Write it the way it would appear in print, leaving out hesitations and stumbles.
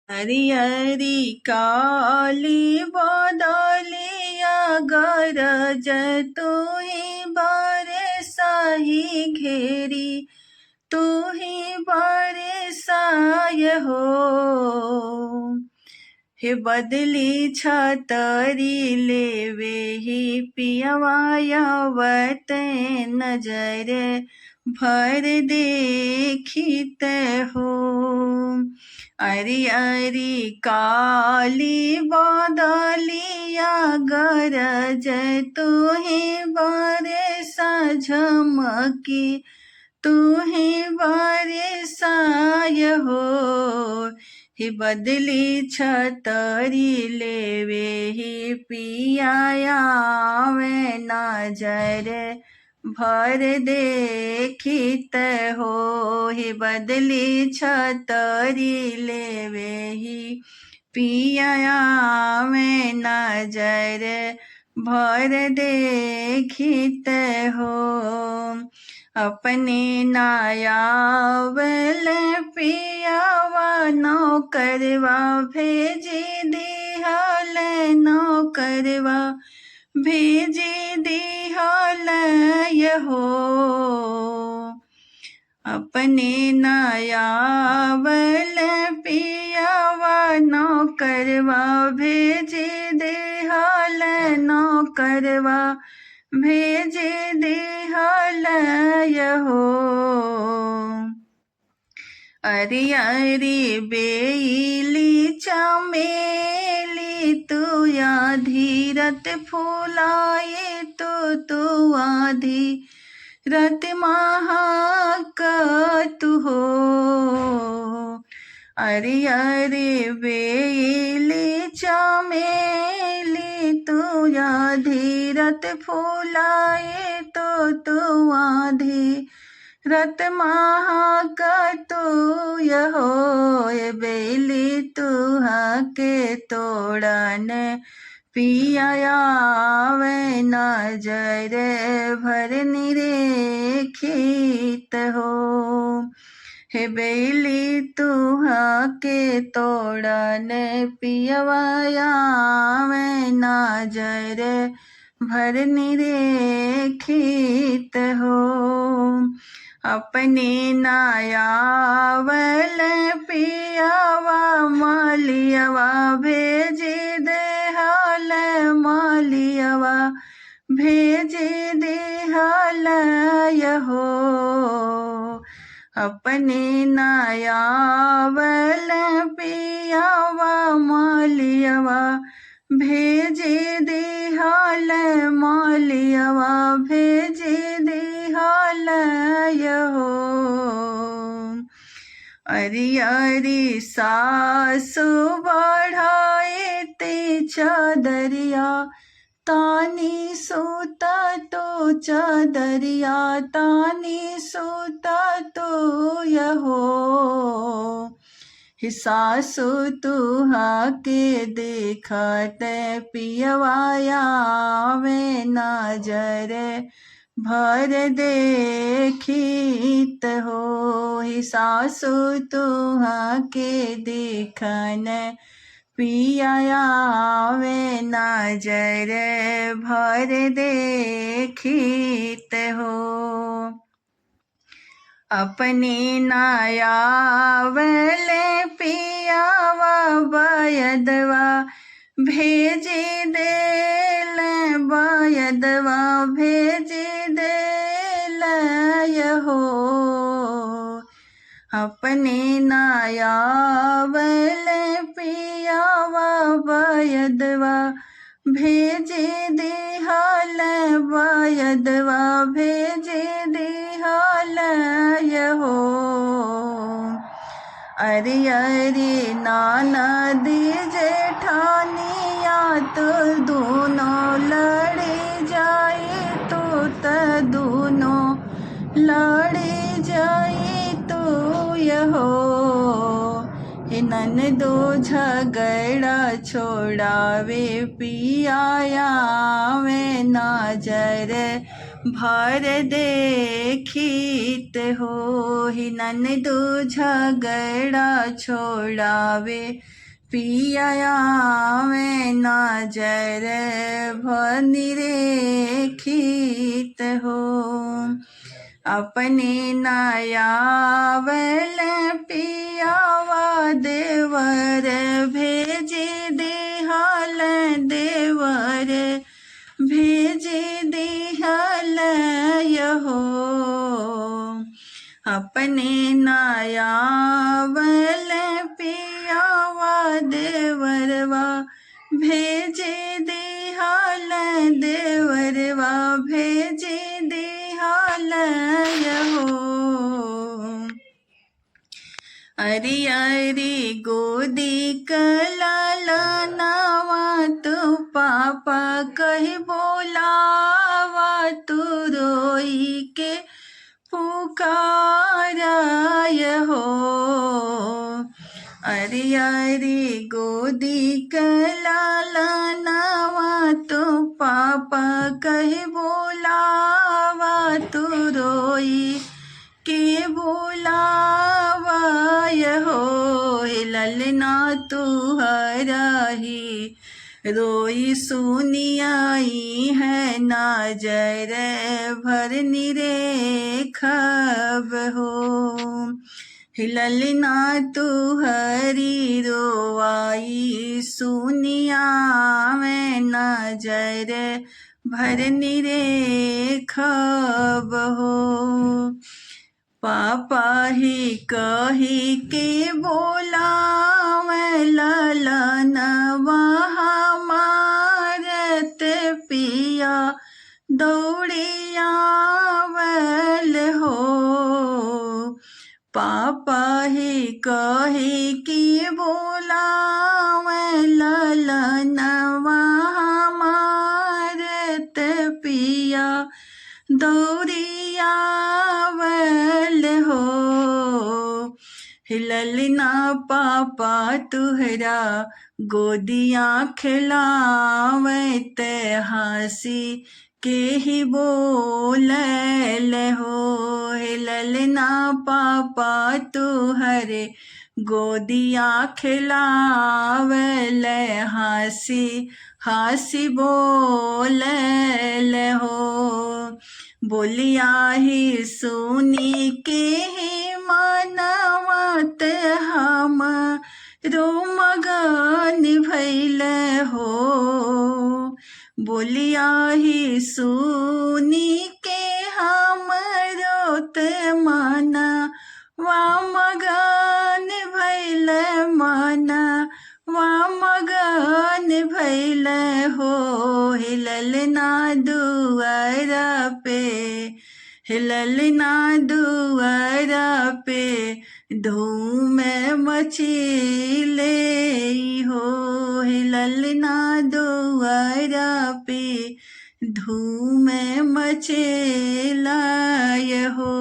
हरिहरि काली बदलिया गरज तुही बरसाही घेरी तुही बरसाय हो। हे बदली छतरी लेवे ही पियवायवत नजर भर देखित हो। अरि अरि काली बदलिया गरज तुहे बरसा झमकी तुहे बरसाय हो। ही बदली छतरी लेवे ही पियावे नजर भर देखित हो। ही बदली छतरी लेवे ही पियावे नजर भर देखित हो। अपने नायावल पियावा नौकरवा भेजी दिहल नौकरवा भेजी दिहल हो। अपने नायावल पियावा नौकरवा भेजी दिहल नौकरवा भेजे दिहल हो। अरि अरि बेली चमेली तू धीरत फूलाए तू आधी रत महक तू हो। अरि अरि बेली चमेली तू धीरत फूलाए तू आधी रत महक तू हो। ये बेली तुहा के तोड़न पियावे नजर भर निरेखित हो। हे बेली तुहा के तोड़न पियवायावे नजर भर निरेखित हो। अपने नायावल पियावा मालियवा भेजे देहल मालियवा भेजे देहल हो। अपने नायावल पियावा मालियवा भेजे देहल मालियवा भेजे देहल हो। अरि अरि सासु बढ़ाए ते चादरिया तानी सूता तो चादरिया तानी सूता तो यहो। ही सासु तुहा के देखत पियवायावे नजर भर देखित हो। ही सासु तुहा के देखन पियावे नजर भर देखित हो। अपने नायावल पियावा बयदवा भेजे देल बयदवा भेजे देल हो। अपने नायावल पियावा बयदवा भेजे देहल बयदवा भेजे देहल हो। अरि अरि ननदी जेठानिया तो दोनों लड़े जाए तो दोनों लड़े जाए तो यहो। हे ननदो झगड़ा छोड़ावे पियायावे नजर भर देखित हो ही ननदो झगड़ा छोड़ावे पिया में नजर भर निरेखित हो अपने नयावल पियावा देवर भेजे देहाल देवर भेजे देहाल यहो अपने नयावल पियावा देवरवा भेजे देहाल देवरवा भेजे देहाल यहो अरे अरे गोदी कलाला नावा तू पापा कही बोलावा तू रोई के पुकाराय हो अरे अरे गोदी कलाला नावा तू पापा कही बोलावा तू रोई के बोलावाय हो ललना तू हराही रोई सुनियाई है नजर भर निरेखब हो ललना तू हरी रोवाई सुनिया में नजर भर निरेखब हो पापा ही कही के बोला ललन मारत पिया दौड़ियावल हो पापा ही कही के बोला ललन मारत पिया दौड़ियावल हो ललना पापा तुहरा गोदियाँ खिलावत हंसी के ही बोलल हो ललना पापा तुहरे गोदियाँ खिलावल हंसी हंसी बोलल हो बोलिया ही सुनी के ही मनवत हम रोमगन भैल हो बोलिया ही सुनी के हम रोत मना वामगन भैल मना वामगन भैल हो ललना दुआरा पे ललना दुआरा पे धूम मचीले हो ललना दुआरा पे धूम मचेला हो।